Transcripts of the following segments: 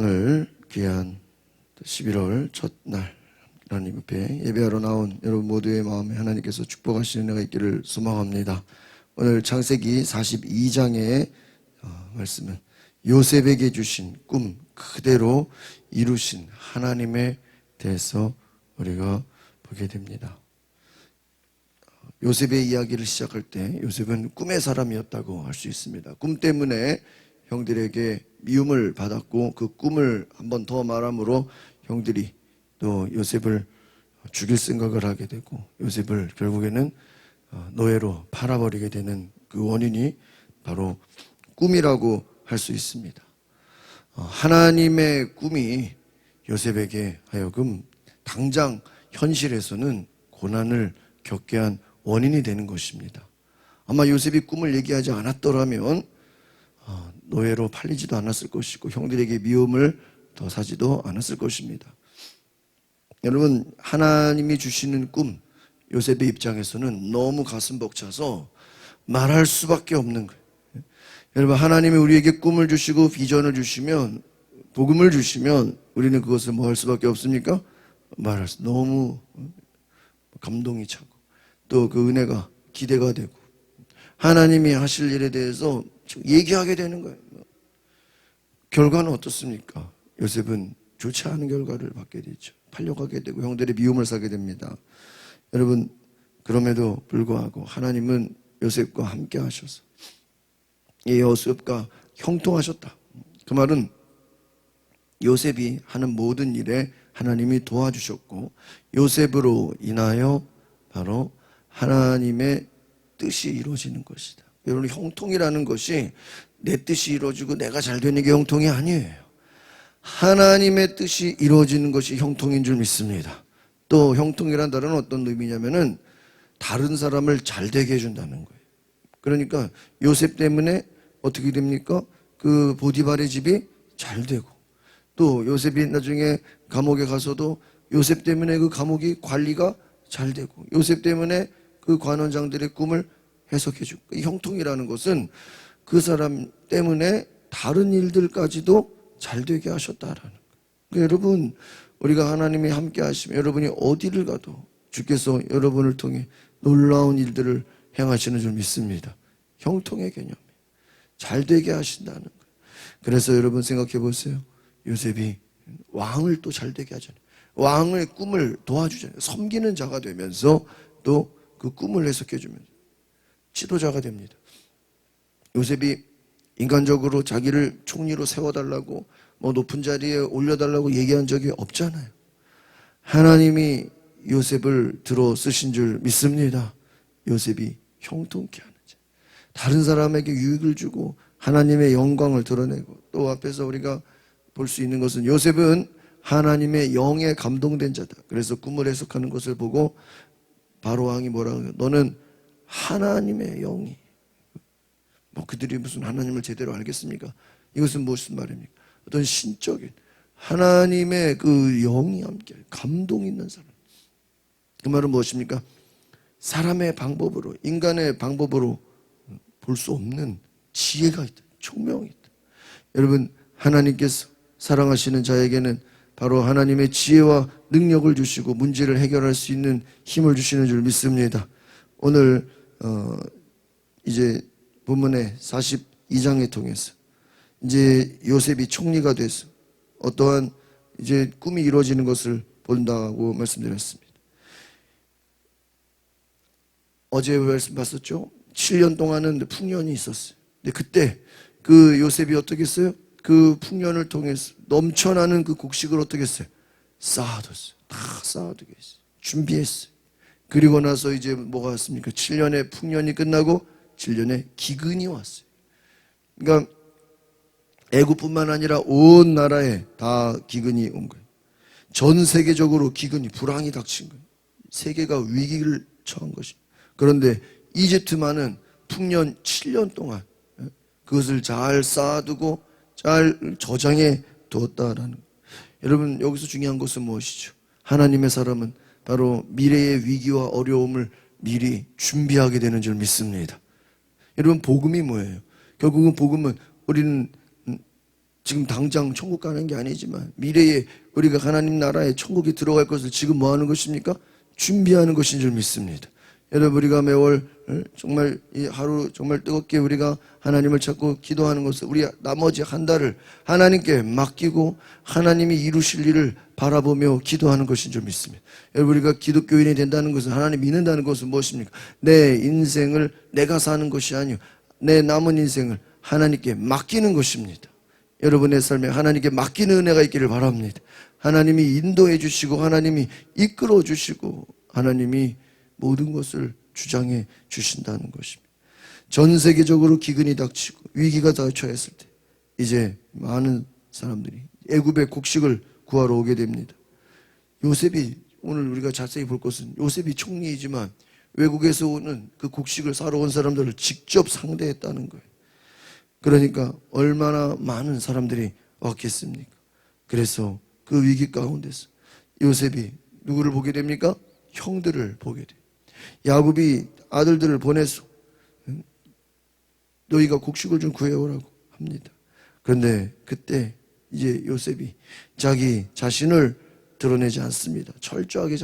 오늘 귀한 11월 첫날 하나님 앞에 예배하러 나온 여러분 모두의 마음에 하나님께서 축복하시는 은혜가 있기를 소망합니다. 오늘 창세기 42장의 말씀은 요셉에게 주신 꿈 그대로 이루신 하나님에 대해서 우리가 보게 됩니다. 요셉의 이야기를 시작할 때 요셉은 꿈의 사람이었다고 할 수 있습니다. 꿈 때문에 형들에게 미움을 받았고 그 꿈을 한 번 더 말함으로 형들이 또 요셉을 죽일 생각을 하게 되고 요셉을 결국에는 노예로 팔아버리게 되는 그 원인이 바로 꿈이라고 할 수 있습니다. 하나님의 꿈이 요셉에게 하여금 당장 현실에서는 고난을 겪게 한 원인이 되는 것입니다. 아마 요셉이 꿈을 얘기하지 않았더라면 노예로 팔리지도 않았을 것이고 형들에게 미움을 더 사지도 않았을 것입니다. 여러분, 하나님이 주시는 꿈, 요셉의 입장에서는 너무 가슴 벅차서 말할 수밖에 없는 거예요. 여러분, 하나님이 우리에게 꿈을 주시고 비전을 주시면, 복음을 주시면 우리는 그것을 뭐 할 수밖에 없습니까? 말할 수, 너무 감동이 차고 또 그 은혜가 기대가 되고 하나님이 하실 일에 대해서 얘기하게 되는 거예요. 결과는 어떻습니까? 요셉은 좋지 않은 결과를 받게 되죠. 팔려가게 되고 형들의 미움을 사게 됩니다. 여러분, 그럼에도 불구하고 하나님은 요셉과 함께 하셔서 이 요셉과 형통하셨다. 그 말은 요셉이 하는 모든 일에 하나님이 도와주셨고 요셉으로 인하여 바로 하나님의 뜻이 이루어지는 것이다. 여러분, 형통이라는 것이 내 뜻이 이루어지고 내가 잘 되는 게 형통이 아니에요. 하나님의 뜻이 이루어지는 것이 형통인 줄 믿습니다. 또 형통이란 단어는 어떤 의미냐면은 다른 사람을 잘 되게 해준다는 거예요. 그러니까 요셉 때문에 어떻게 됩니까? 그 보디발의 집이 잘 되고 또 요셉이 나중에 감옥에 가서도 요셉 때문에 그 감옥이 관리가 잘 되고 요셉 때문에 그 관원장들의 꿈을 해석해주고 이 형통이라는 것은 그 사람 때문에 다른 일들까지도 잘 되게 하셨다라는 거예요. 그러니까 여러분, 우리가 하나님이 함께 하시면 여러분이 어디를 가도 주께서 여러분을 통해 놀라운 일들을 행하시는 줄 믿습니다. 형통의 개념이 잘 되게 하신다는 거예요. 그래서 여러분 생각해 보세요. 요셉이 왕을 또 잘 되게 하잖아요. 왕의 꿈을 도와주잖아요. 섬기는 자가 되면서 또 그 꿈을 해석해 주면서 지도자가 됩니다. 요셉이 인간적으로 자기를 총리로 세워달라고 뭐 높은 자리에 올려달라고 얘기한 적이 없잖아요. 하나님이 요셉을 들어 쓰신 줄 믿습니다. 요셉이 형통케 하는 자, 다른 사람에게 유익을 주고 하나님의 영광을 드러내고 또 앞에서 우리가 볼 수 있는 것은 요셉은 하나님의 영에 감동된 자다. 그래서 꿈을 해석하는 것을 보고 바로 왕이 뭐라고 해요? 너는 하나님의 영이 뭐 그들이 무슨 하나님을 제대로 알겠습니까? 이것은 무슨 말입니까? 어떤 신적인 하나님의 그 영이 함께 감동 있는 사람. 그 말은 무엇입니까? 사람의 방법으로 인간의 방법으로 볼 수 없는 지혜가 있다. 총명이 있다. 여러분, 하나님께서 사랑하시는 자에게는 바로 하나님의 지혜와 능력을 주시고 문제를 해결할 수 있는 힘을 주시는 줄 믿습니다. 오늘 이제 본문의 42장에 통해서 이제 요셉이 총리가 돼서 어떠한 이제 꿈이 이루어지는 것을 본다고 말씀드렸습니다. 어제 말씀 봤었죠? 7년 동안은 풍년이 있었어요. 근데 그때 그 요셉이 어떻게 했어요? 그 풍년을 통해서 넘쳐나는 그 곡식을 어떻게 했어요? 쌓아뒀어요. 다 쌓아두게 했어요. 준비했어요. 그리고 나서 이제 뭐가 왔습니까? 7년의 풍년이 끝나고 7년의 기근이 왔어요. 그러니까 애국뿐만 아니라 온 나라에 다 기근이 온 거예요. 전 세계적으로 기근이 불황이 닥친 거예요. 세계가 위기를 처한 것입니다. 그런데 이집트만은 풍년 7년 동안 그것을 잘 쌓아두고 잘 저장해 두었다라는 거예요. 여러분, 여기서 중요한 것은 무엇이죠? 하나님의 사람은 바로 미래의 위기와 어려움을 미리 준비하게 되는 줄 믿습니다. 여러분, 복음이 뭐예요? 결국은 복음은 우리는 지금 당장 천국 가는 게 아니지만 미래에 우리가 하나님 나라에 천국에 들어갈 것을 지금 뭐 하는 것입니까? 준비하는 것인 줄 믿습니다. 여러분, 우리가 매월 정말 이 하루 정말 뜨겁게 우리가 하나님을 찾고 기도하는 것을 우리 나머지 한 달을 하나님께 맡기고 하나님이 이루실 일을 바라보며 기도하는 것인 줄 믿습니다. 여러분, 우리가 기독교인이 된다는 것은, 하나님 믿는다는 것은 무엇입니까? 내 인생을 내가 사는 것이 아니요 내 남은 인생을 하나님께 맡기는 것입니다. 여러분의 삶에 하나님께 맡기는 은혜가 있기를 바랍니다. 하나님이 인도해 주시고 하나님이 이끌어 주시고 하나님이 모든 것을 주장해 주신다는 것입니다. 전 세계적으로 기근이 닥치고 위기가 닥쳐했을 때 이제 많은 사람들이 애굽의 곡식을 구하러 오게 됩니다. 요셉이, 오늘 우리가 자세히 볼 것은 요셉이 총리이지만 외국에서 오는 그 곡식을 사러 온 사람들을 직접 상대했다는 거예요. 그러니까 얼마나 많은 사람들이 왔겠습니까? 그래서 그 위기 가운데서 요셉이 누구를 보게 됩니까? 형들을 보게 돼요. 야곱이 아들들을 보내서 너희가 곡식을 좀 구해오라고 합니다. 그런데 그때 이제 요셉이 자기 자신을 드러내지 않습니다. 철저하게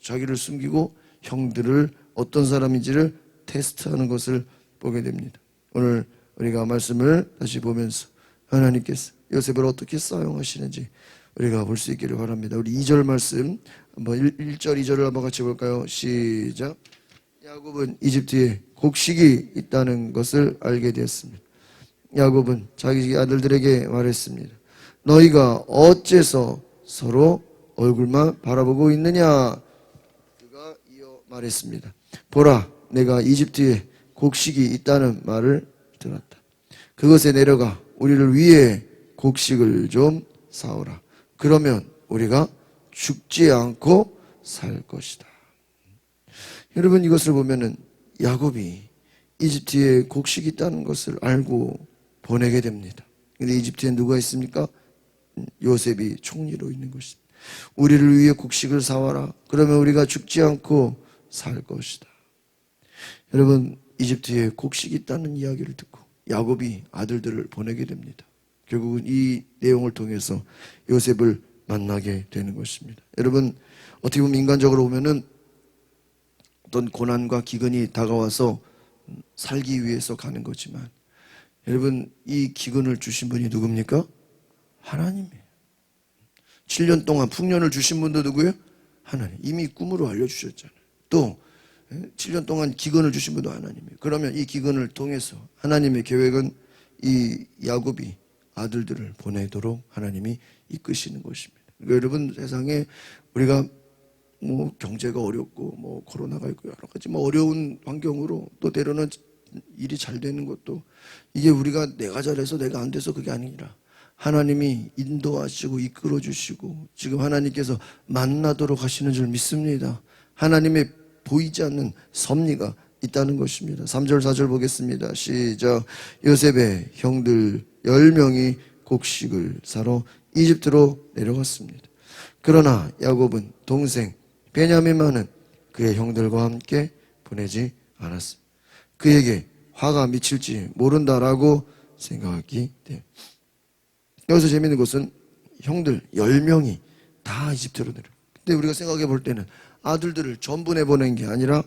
자기를 숨기고 형들을 어떤 사람인지를 테스트하는 것을 보게 됩니다. 오늘 우리가 말씀을 다시 보면서 하나님께서 요셉을 어떻게 사용하시는지 우리가 볼 수 있기를 바랍니다. 우리 2절 말씀 한번 1절 2절을 한번 같이 볼까요? 시작. 야곱은 이집트에 곡식이 있다는 것을 알게 되었습니다. 야곱은 자기 아들들에게 말했습니다. 너희가 어째서 서로 얼굴만 바라보고 있느냐? 그가 이어 말했습니다. 보라, 내가 이집트에 곡식이 있다는 말을 들었다. 그것에 내려가 우리를 위해 곡식을 좀 사오라. 그러면 우리가 죽지 않고 살 것이다. 여러분, 이것을 보면은 야곱이 이집트에 곡식이 있다는 것을 알고 보내게 됩니다. 근데 이집트에 누가 있습니까? 요셉이 총리로 있는 것입니다. 우리를 위해 곡식을 사와라. 그러면 우리가 죽지 않고 살 것이다. 여러분, 이집트에 곡식이 있다는 이야기를 듣고 야곱이 아들들을 보내게 됩니다. 결국은 이 내용을 통해서 요셉을 만나게 되는 것입니다. 여러분, 어떻게 보면 인간적으로 보면은 어떤 고난과 기근이 다가와서 살기 위해서 가는 거지만, 여러분, 이 기근을 주신 분이 누굽니까? 하나님이에요. 7년 동안 풍년을 주신 분도 누구예요? 하나님. 이미 꿈으로 알려주셨잖아요. 또 7년 동안 기근을 주신 분도 하나님이에요. 그러면 이 기근을 통해서 하나님의 계획은 이 야곱이 아들들을 보내도록 하나님이 이끄시는 것입니다. 그러니까 여러분, 세상에 우리가 뭐 경제가 어렵고 뭐 코로나가 있고 여러 가지 뭐 어려운 환경으로 또 때로는 일이 잘 되는 것도 이게 우리가 내가 잘해서 내가 안 돼서 그게 아니라 하나님이 인도하시고 이끌어 주시고 지금 하나님께서 만나도록 하시는 줄 믿습니다. 하나님의 보이지 않는 섭리가 있다는 것입니다. 3절 4절 보겠습니다. 시작. 요셉의 형들 10명이 곡식을 사러 이집트로 내려갔습니다. 그러나 야곱은 동생 베냐민만은 그의 형들과 함께 보내지 않았습니다. 그에게 화가 미칠지 모른다라고 생각하기 때문에. 여기서 재밌는 것은 형들 10명이 다 이집트로 내려. 근데 우리가 생각해 볼 때는 아들들을 전부 내보낸 게 아니라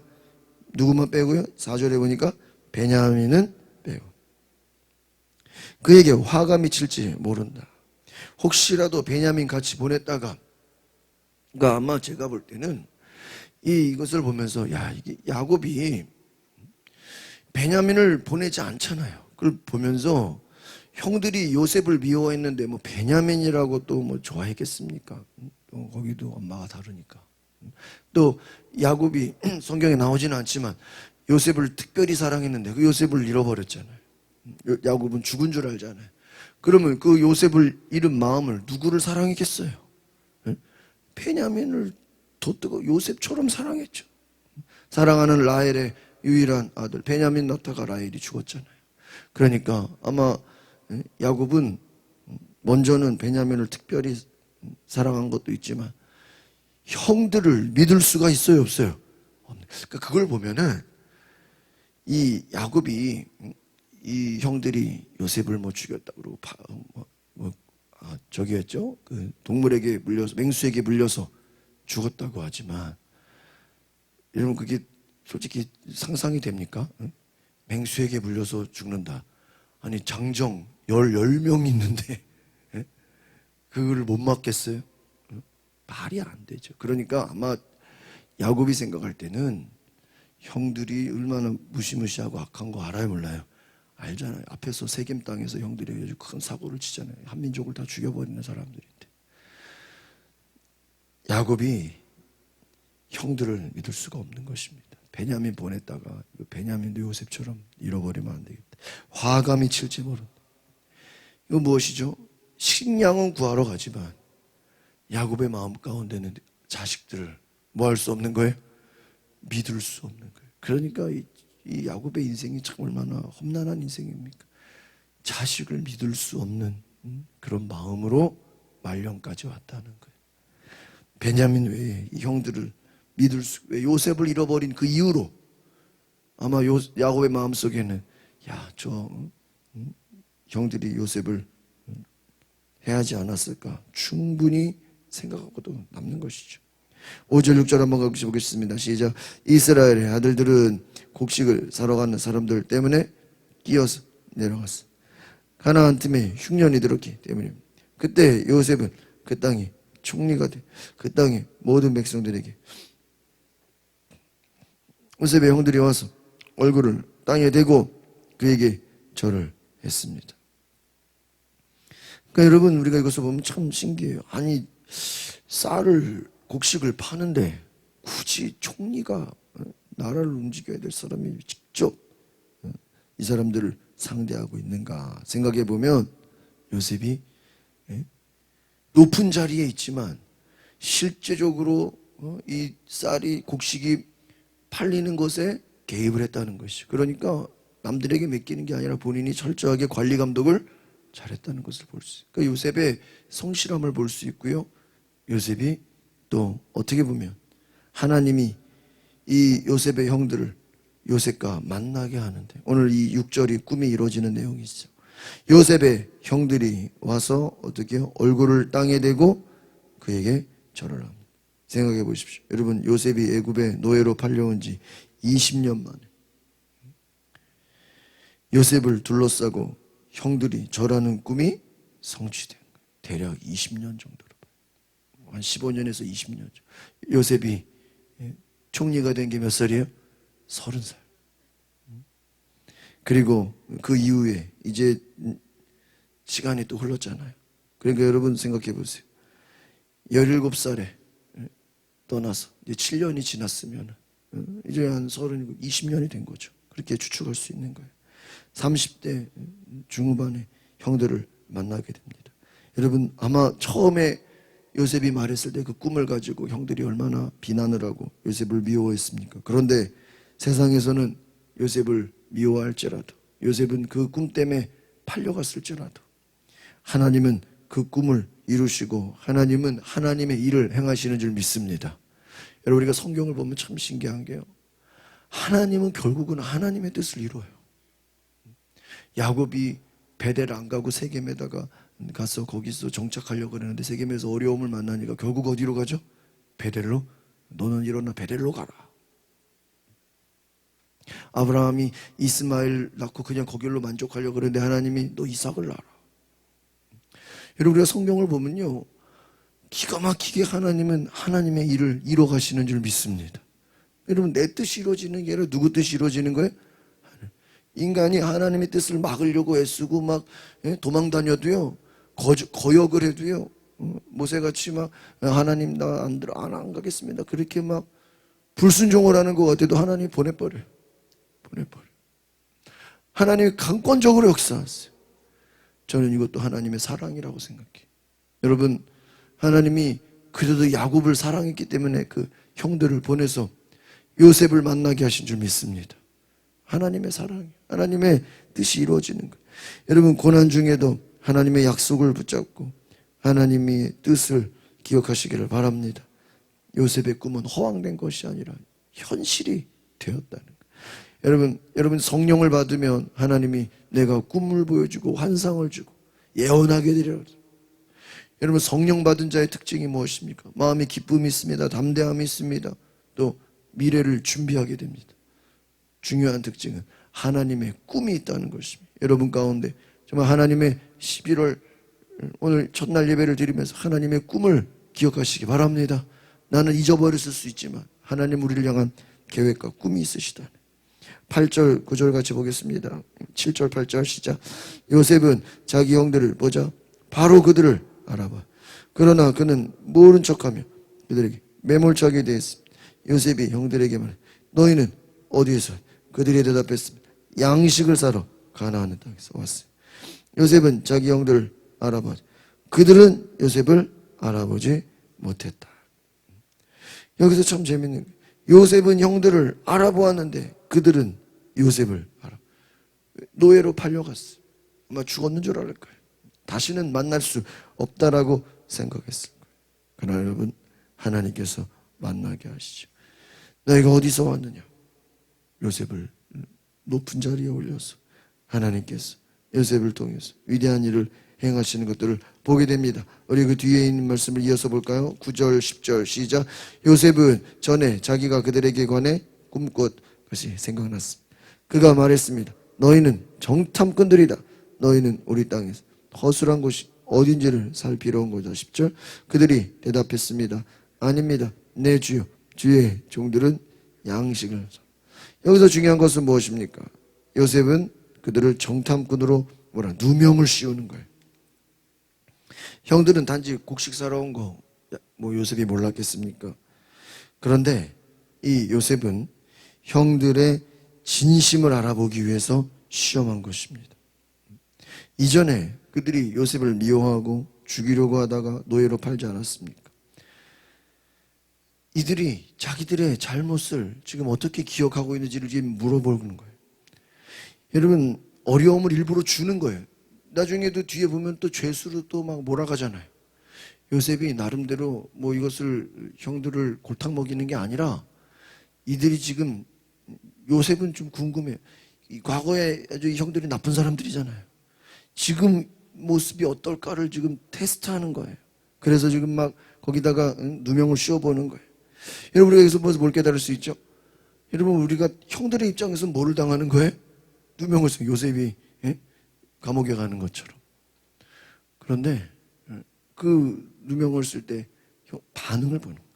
누구만 빼고요? 4절에 보니까 베냐민은 빼고. 그에게 화가 미칠지 모른다. 혹시라도 베냐민 같이 보냈다가, 그러니까 아마 제가 볼 때는 이것을 보면서 이게 야곱이 베냐민을 보내지 않잖아요. 그걸 보면서 형들이 요셉을 미워했는데 뭐 베냐민이라고 또 뭐 좋아했겠습니까? 또 거기도 엄마가 다르니까. 또 야곱이 성경에 나오지는 않지만 요셉을 특별히 사랑했는데 그 요셉을 잃어버렸잖아요. 야곱은 죽은 줄 알잖아요. 그러면 그 요셉을 잃은 마음을 누구를 사랑했겠어요? 베냐민을 더 뜨거 요셉처럼 사랑했죠. 사랑하는 라헬의 유일한 아들 베냐민 낳다가 라헬이 죽었잖아요. 그러니까 아마 야곱은 먼저는 베냐민을 특별히 사랑한 것도 있지만 형들을 믿을 수가 있어요, 없어요? 그러니까 그걸 보면은 이 야곱이 이 형들이 요셉을 뭐 죽였다 그러고 저기였죠. 그 동물에게 물려서, 맹수에게 물려서 죽었다고 하지만, 여러분 그게 솔직히 상상이 됩니까? 응? 맹수에게 물려서 죽는다. 아니 장정 10명 있는데 그거를 못 막겠어요? 응? 말이 안 되죠. 그러니까 아마 야곱이 생각할 때는 형들이 얼마나 무시무시하고 악한 거 알아요, 몰라요? 알잖아요. 앞에서 세겜 땅에서 형들이 아주 큰 사고를 치잖아요. 한민족을 다 죽여버리는 사람들인데, 야곱이 형들을 믿을 수가 없는 것입니다. 베냐민 보냈다가 베냐민도 요셉처럼 잃어버리면 안 되겠다. 화감이 칠지 모른다. 이거 무엇이죠? 식량은 구하러 가지만 야곱의 마음 가운데는 자식들을 뭐 할 수 없는 거예요? 믿을 수 없는 거예요. 그러니까 이 야곱의 인생이 참 얼마나 험난한 인생입니까? 자식을 믿을 수 없는 그런 마음으로 말년까지 왔다는 거예요. 베냐민 외에 이 형들을 믿을 수, 왜 요셉을 잃어버린 그 이후로 아마 야곱의 마음속에는 형들이 요셉을 해하지 않았을까 충분히 생각하고도 남는 것이죠. 5절 6절 한번 같이 보겠습니다. 시작. 이스라엘의 아들들은 곡식을 사러 가는 사람들 때문에 끼어서 내려갔어. 가나안 틈에 흉년이 들었기 때문에. 그때 요셉은 그 땅이 총리가 돼 그 땅의 모든 백성들에게, 요셉의 형들이 와서 얼굴을 땅에 대고 그에게 절을 했습니다. 그러니까 여러분, 우리가 이것을 보면 참 신기해요. 아니 곡식을 파는데 굳이 총리가, 나라를 움직여야 될 사람이 직접 이 사람들을 상대하고 있는가 생각해 보면, 요셉이 높은 자리에 있지만 실제적으로 이 곡식이 팔리는 것에 개입을 했다는 것이죠. 그러니까 남들에게 맡기는 게 아니라 본인이 철저하게 관리 감독을 잘했다는 것을 볼 수 있어요. 그러니까 요셉의 성실함을 볼 수 있고요. 요셉이 또 어떻게 보면 하나님이 이 요셉의 형들을 요셉과 만나게 하는데, 오늘 이 6절이 꿈이 이루어지는 내용이죠. 요셉의 형들이 와서 어떻게 해요? 얼굴을 땅에 대고 그에게 절을 합니다. 생각해 보십시오. 여러분, 요셉이 애굽의 노예로 팔려온 지 20년 만에 요셉을 둘러싸고 형들이 절하는 꿈이 성취된 거예요. 대략 20년 정도로, 한 15년에서 20년. 요셉이 총리가 된 게 몇 살이에요? 30살. 그리고 그 이후에 이제 시간이 또 흘렀잖아요. 그러니까 여러분 생각해 보세요. 17살에 떠나서 이제 7년이 지났으면 이제 한 20년이 된 거죠. 그렇게 추측할 수 있는 거예요. 30대 중후반에 형들을 만나게 됩니다. 여러분, 아마 처음에 요셉이 말했을 때 그 꿈을 가지고 형들이 얼마나 비난을 하고 요셉을 미워했습니까? 그런데 세상에서는 요셉을 미워할지라도, 요셉은 그 꿈 때문에 팔려갔을지라도, 하나님은 그 꿈을 이루시고 하나님은 하나님의 일을 행하시는 줄 믿습니다. 여러분, 우리가 성경을 보면 참 신기한 게요, 하나님은 결국은 하나님의 뜻을 이루어요. 야곱이 베델 안 가고 세겜에다가 가서 거기서 정착하려고 그러는데 세겜에서 어려움을 만나니까 결국 어디로 가죠? 베델로. 너는 일어나 베델로 가라. 아브라함이 이스마엘 낳고 그냥 거길로 만족하려고 그러는데 하나님이 너 이삭을 낳아라. 여러분, 우리가 성경을 보면요, 기가 막히게 하나님은 하나님의 일을 이뤄 가시는 줄 믿습니다. 여러분, 내 뜻이 이루어지는 게 아니라 누구 뜻이 이루어지는 거예요? 인간이 하나님의 뜻을 막으려고 애쓰고 막 도망 다녀도요, 거역을 해도요, 모세같이 막 하나님 나 안 가겠습니다, 그렇게 막 불순종을 하는 것 같아도 하나님이 보내버려요. 하나님이 강권적으로 역사하세요. 저는 이것도 하나님의 사랑이라고 생각해요. 여러분, 하나님이 그래도 야곱을 사랑했기 때문에 그 형들을 보내서 요셉을 만나게 하신 줄 믿습니다. 하나님의 사랑이에요. 하나님의 뜻이 이루어지는 거예요. 여러분, 고난 중에도 하나님의 약속을 붙잡고 하나님의 뜻을 기억하시기를 바랍니다. 요셉의 꿈은 허황된 것이 아니라 현실이 되었다는 거예요. 여러분 성령을 받으면 하나님이 내가 꿈을 보여주고 환상을 주고 예언하게 되리라. 여러분, 성령 받은 자의 특징이 무엇입니까? 마음에 기쁨이 있습니다. 담대함이 있습니다. 또 미래를 준비하게 됩니다. 중요한 특징은 하나님의 꿈이 있다는 것입니다. 여러분 가운데 정말 하나님의 11월 오늘 첫날 예배를 드리면서 하나님의 꿈을 기억하시기 바랍니다. 나는 잊어버렸을 수 있지만 하나님 우리를 향한 계획과 꿈이 있으시다. 8절 9절 같이 보겠습니다. 7절 8절 시작. 요셉은 자기 형들을 보자 바로 그들을 알아봐. 그러나 그는 모른 척하며 그들에게 매몰차게 대했습니다. 요셉이 형들에게 말해 너희는 어디에서? 그들이 대답했습니다. 양식을 사러 가나안 땅에서 왔어요. 요셉은 자기 형들을 알아봐. 그들은 요셉을 알아보지 못했다. 여기서 참 재밌는 거예요. 요셉은 형들을 알아보았는데 그들은 요셉을 노예로 팔려갔어요. 아마 죽었는 줄 알을 거예요. 다시는 만날 수 없다라고 생각했을 거예요. 그러나 여러분, 하나님께서 만나게 하시죠. 너희가 어디서 왔느냐? 요셉을 높은 자리에 올려서 하나님께서 요셉을 통해서 위대한 일을 행하시는 것들을 보게 됩니다. 우리 그 뒤에 있는 말씀을 이어서 볼까요? 9절 10절 시작. 요셉은 전에 자기가 그들에게 관해 꿈꾼 것이 생각났습니다. 그가 말했습니다. 너희는 정탐꾼들이다. 너희는 우리 땅에서 허술한 곳이 어딘지를 살피러 온 거다. 10절. 그들이 대답했습니다. 아닙니다. 내 주여. 주의 종들은 양식을. 여기서 중요한 것은 무엇입니까? 요셉은 그들을 정탐꾼으로 누명을 씌우는 거예요. 형들은 단지 곡식 사러 온 거 요셉이 몰랐겠습니까? 그런데 이 요셉은 형들의 진심을 알아보기 위해서 시험한 것입니다. 이전에 그들이 요셉을 미워하고 죽이려고 하다가 노예로 팔지 않았습니까? 이들이 자기들의 잘못을 지금 어떻게 기억하고 있는지를 지금 물어보는 거예요. 여러분, 어려움을 일부러 주는 거예요. 나중에도 뒤에 보면 또 죄수로 또 막 몰아가잖아요. 요셉이 나름대로 이것을 형들을 골탕 먹이는 게 아니라 이들이 지금 요셉은 좀 궁금해요. 과거에 아주 형들이 나쁜 사람들이잖아요. 지금 모습이 어떨까를 지금 테스트하는 거예요. 그래서 지금 막 거기다가 누명을 씌워보는 거예요. 여러분, 우리가 여기서 뭘 깨달을 수 있죠? 여러분, 우리가 형들의 입장에서 뭐를 당하는 거예요? 누명을 써. 요셉이 감옥에 가는 것처럼. 그런데 그 누명을 쓸 때 반응을 보는 거예요.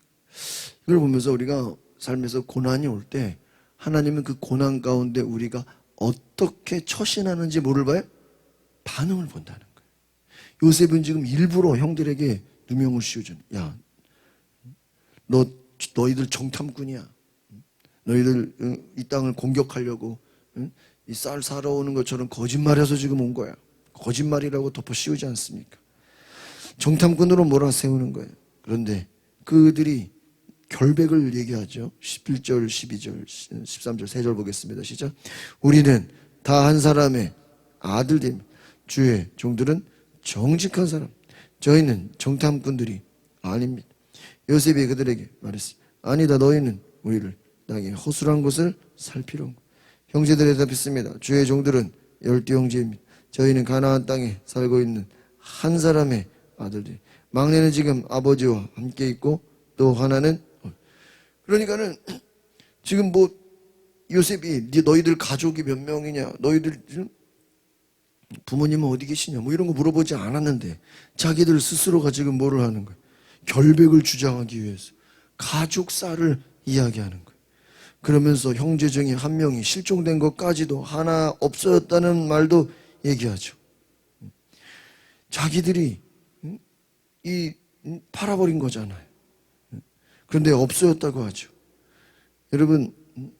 이걸 보면서 우리가 삶에서 고난이 올 때 하나님은 그 고난 가운데 우리가 어떻게 처신하는지 뭐를 봐요? 반응을 본다는 거예요. 요셉은 지금 일부러 형들에게 누명을 씌워주는, 야, 너희들 정탐꾼이야. 너희들 이 땅을 공격하려고 이 쌀 사러 오는 것처럼 거짓말해서 지금 온 거야. 거짓말이라고 덮어 씌우지 않습니까? 정탐꾼으로 몰아세우는 거예요. 그런데 그들이 결백을 얘기하죠. 11절, 12절, 13절, 3절 보겠습니다. 시작. 우리는 다 한 사람의 아들들입니다. 주의 종들은 정직한 사람. 저희는 정탐꾼들이 아닙니다. 요셉이 그들에게 말했습니다. 아니다. 너희는 우리를 땅의 허술한 곳을 살피러 온 것. 형제들이 대답했습니다. 주의 종들은 12 형제입니다. 저희는 가나안 땅에 살고 있는 한 사람의 아들들. 막내는 지금 아버지와 함께 있고 또 하나는, 그러니까는 지금 요셉이 너희들 가족이 몇 명이냐, 너희들 부모님은 어디 계시냐, 이런 거 물어보지 않았는데 자기들 스스로가 지금 뭐를 하는 거예요? 결백을 주장하기 위해서 가족 쌀을 이야기하는 거예요. 그러면서 형제 중에 한 명이 실종된 것까지도 하나 없어졌다는 말도 얘기하죠. 자기들이 팔아버린 거잖아요. 그런데 없어졌다고 하죠. 여러분,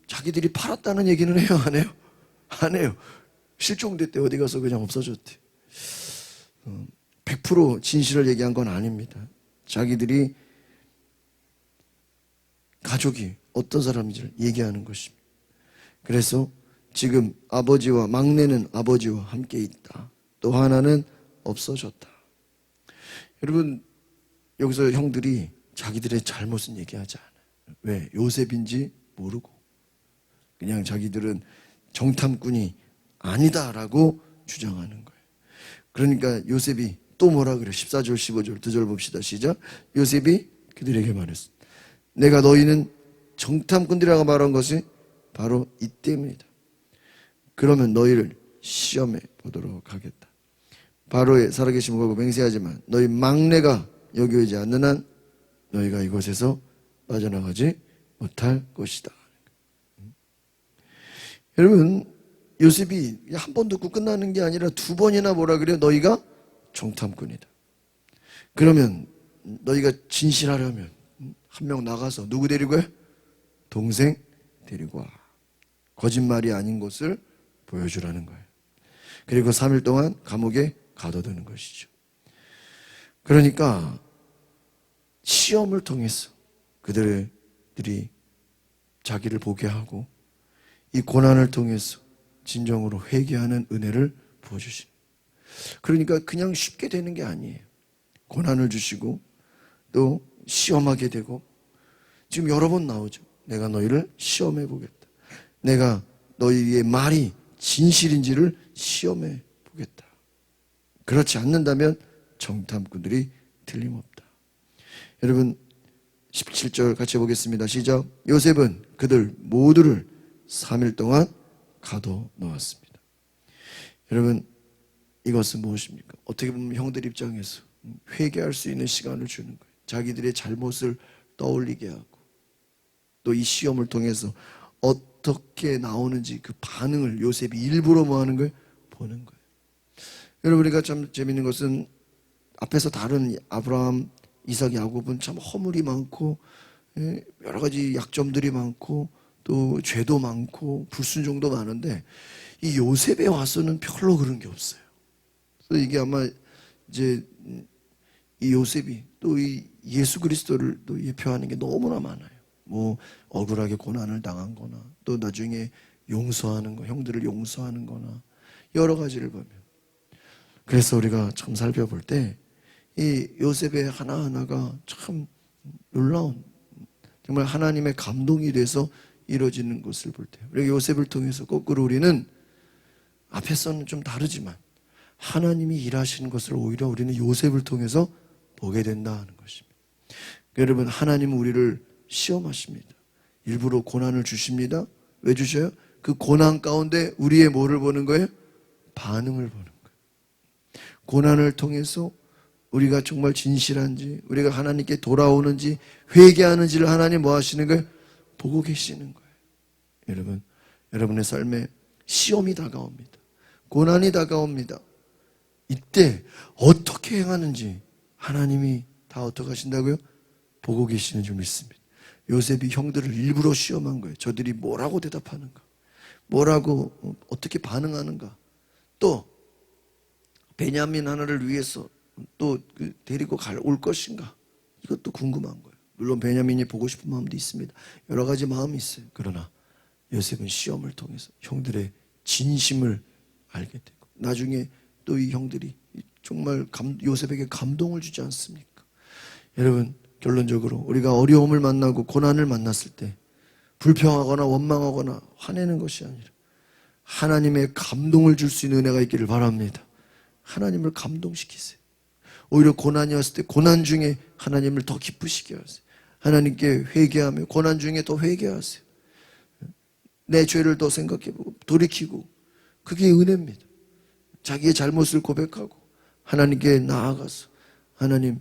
자기들이 팔았다는 얘기는 해요, 안 해요? 안 해요. 실종됐대. 어디 가서 그냥 없어졌대. 100% 진실을 얘기한 건 아닙니다. 자기들이 가족이 어떤 사람인지를 얘기하는 것입니다. 그래서 지금 아버지와 막내는 아버지와 함께 있다. 또 하나는 없어졌다. 여러분, 여기서 형들이 자기들의 잘못은 얘기하지 않아요. 왜? 요셉인지 모르고 그냥 자기들은 정탐꾼이 아니다라고 주장하는 거예요. 그러니까 요셉이 또 뭐라 그래? 14절 15절 2절 봅시다. 시작. 요셉이 그들에게 말했어. 내가 너희는 정탐꾼들이라고 말한 것이 바로 이 때문이다. 그러면 너희를 시험해 보도록 하겠다. 바로의 살아계심을 걸고 맹세하지만 너희 막내가 여기 오지 않는 한 너희가 이곳에서 빠져나가지 못할 것이다. 여러분, 요셉이 한 번 듣고 끝나는 게 아니라 2번이나 뭐라 그래요? 너희가 정탐꾼이다. 그러면 너희가 진실하려면 한 명 나가서 누구 데리고 해? 동생 데리고 와. 거짓말이 아닌 것을 보여주라는 거예요. 그리고 3일 동안 감옥에 가둬두는 것이죠. 그러니까 시험을 통해서 그들이 자기를 보게 하고 이 고난을 통해서 진정으로 회개하는 은혜를 부어주시는. 그러니까 그냥 쉽게 되는 게 아니에요. 고난을 주시고 또 시험하게 되고 지금 여러 번 나오죠. 내가 너희를 시험해 보겠다. 내가 너희의 말이 진실인지를 시험해 보겠다. 그렇지 않는다면 정탐꾼들이 틀림없다. 여러분 17절 같이 보겠습니다. 시작. 요셉은 그들 모두를 3일 동안 가둬 놓았습니다. 여러분 이것은 무엇입니까? 어떻게 보면 형들 입장에서 회개할 수 있는 시간을 주는 거예요. 자기들의 잘못을 떠올리게 하고 또 이 시험을 통해서 어떻게 나오는지 그 반응을 요셉이 일부러 뭐 하는 거예요? 보는 거예요. 여러분 우리가 참 재밌는 것은 앞에서 다른 아브라함, 이삭, 야곱은 참 허물이 많고 여러 가지 약점들이 많고 또 죄도 많고 불순종도 많은데 이 요셉에 와서는 별로 그런 게 없어요. 그래서 이게 아마 이제 이 요셉이 또 이 예수 그리스도를 또 예표하는 게 너무나 많아요. 뭐 억울하게 고난을 당한 거나 또 나중에 용서하는 거, 형들을 용서하는 거나 여러 가지를 보면 그래서 우리가 참 살펴볼 때 이 요셉의 하나하나가 참 놀라운 정말 하나님의 감동이 돼서 이루어지는 것을 볼 때 우리가 요셉을 통해서 거꾸로 우리는 앞에서는 좀 다르지만 하나님이 일하시는 것을 오히려 우리는 요셉을 통해서 보게 된다는 것입니다. 여러분 하나님은 우리를 시험하십니다. 일부러 고난을 주십니다. 왜 주셔요? 그 고난 가운데 우리의 뭐를 보는 거예요? 반응을 보는 거예요. 고난을 통해서 우리가 정말 진실한지 우리가 하나님께 돌아오는지 회개하는지를 하나님 뭐 하시는 거예요? 보고 계시는 거예요. 여러분 여러분의 삶에 시험이 다가옵니다. 고난이 다가옵니다. 이때 어떻게 행하는지 하나님이 다 어떻게 하신다고요? 보고 계시는 줄 믿습니다. 요셉이 형들을 일부러 시험한 거예요. 저들이 뭐라고 대답하는가? 뭐라고 어떻게 반응하는가? 또 베냐민 하나를 위해서 또 데리고 올 것인가? 이것도 궁금한 거예요. 물론 베냐민이 보고 싶은 마음도 있습니다. 여러 가지 마음이 있어요. 그러나 요셉은 시험을 통해서 형들의 진심을 알게 되고 나중에 또 이 형들이 정말 요셉에게 감동을 주지 않습니까? 여러분 결론적으로 우리가 어려움을 만나고 고난을 만났을 때 불평하거나 원망하거나 화내는 것이 아니라 하나님의 감동을 줄 수 있는 은혜가 있기를 바랍니다. 하나님을 감동시키세요. 오히려 고난이 왔을 때 고난 중에 하나님을 더 기쁘시게 하세요. 하나님께 회개하며 고난 중에 더 회개하세요. 내 죄를 더 생각해보고 돌이키고 그게 은혜입니다. 자기의 잘못을 고백하고 하나님께 나아가서 하나님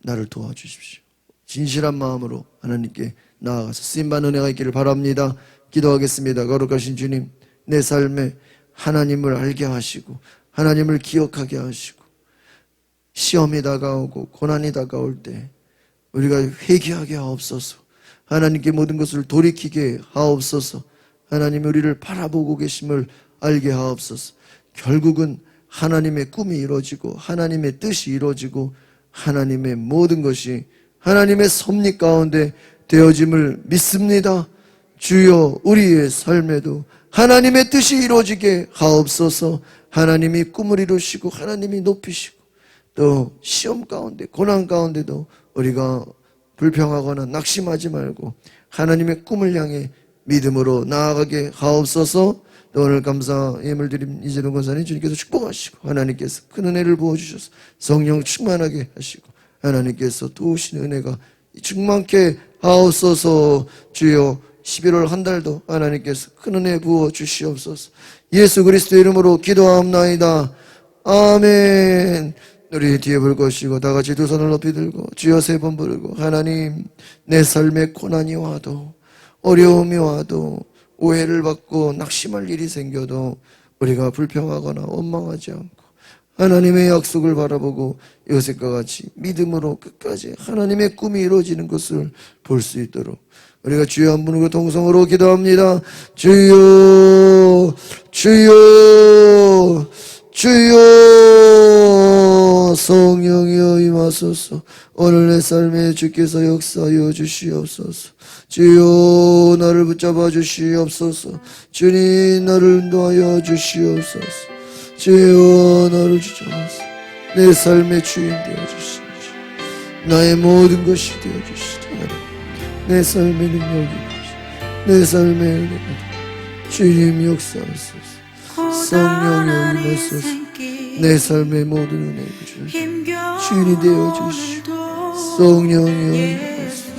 나를 도와주십시오. 진실한 마음으로 하나님께 나아가서 쓰임받는 은혜가 있기를 바랍니다. 기도하겠습니다. 거룩하신 주님 내 삶에 하나님을 알게 하시고 하나님을 기억하게 하시고 시험이 다가오고 고난이 다가올 때 우리가 회개하게 하옵소서. 하나님께 모든 것을 돌이키게 하옵소서. 하나님 우리를 바라보고 계심을 알게 하옵소서. 결국은 하나님의 꿈이 이루어지고 하나님의 뜻이 이루어지고 하나님의 모든 것이 하나님의 섭리 가운데 되어짐을 믿습니다. 주여 우리의 삶에도 하나님의 뜻이 이루어지게 하옵소서. 하나님이 꿈을 이루시고 하나님이 높이시고 또 시험 가운데 고난 가운데도 우리가 불평하거나 낙심하지 말고 하나님의 꿈을 향해 믿음으로 나아가게 하옵소서. 또 오늘 감사 예물 드림 이재동 권사님 주님께서 축복하시고 하나님께서 큰 은혜를 부어주셔서 성령 충만하게 하시고 하나님께서 도우신 은혜가 충만케 하옵소서. 주여 11월 한 달도 하나님께서 큰 은혜 부어 주시옵소서. 예수 그리스도 이름으로 기도하옵나이다. 아멘. 우리 뒤에 볼 것이고 다 같이 두 손을 높이 들고 주여 3번 부르고 하나님 내 삶에 고난이 와도 어려움이 와도 오해를 받고 낙심할 일이 생겨도 우리가 불평하거나 원망하지 않고 하나님의 약속을 바라보고 요셉과 같이 믿음으로 끝까지 하나님의 꿈이 이루어지는 것을 볼 수 있도록 우리가 주여 한 분으로 동성으로 기도합니다. 주여 주여 주여 성령이여 임하소서. 오늘 내 삶에 주께서 역사하여 주시옵소서. 주여 나를 붙잡아 주시옵소서. 주님 나를 인도하여 주시옵소서. 주여 나를 주장하소서. 내 삶의 주인 되어 주시옵소서. 나의 모든 것이 되어 주시옵소서. 내 삶의 능력이 되시옵소서. 내 삶의 은혜가 주님 역사하소서. 성령여 임하소서. 내 삶의 모든 은혜를 주인이 되어 주시오. 성령여 임하소서.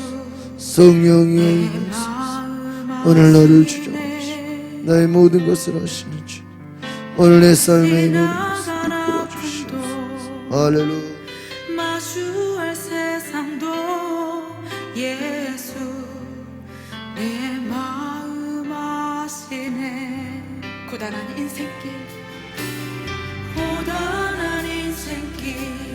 성령여 임하소서. 오늘 나를 주장하시고 나의 모든 것을 하시는 주 오늘 내 삶의 모든 것을 이끌어 주시옵소서. 할렐루야. 마주할 세상도 예수 내 마음 아시네. 고단한 인생길 고단한 인생길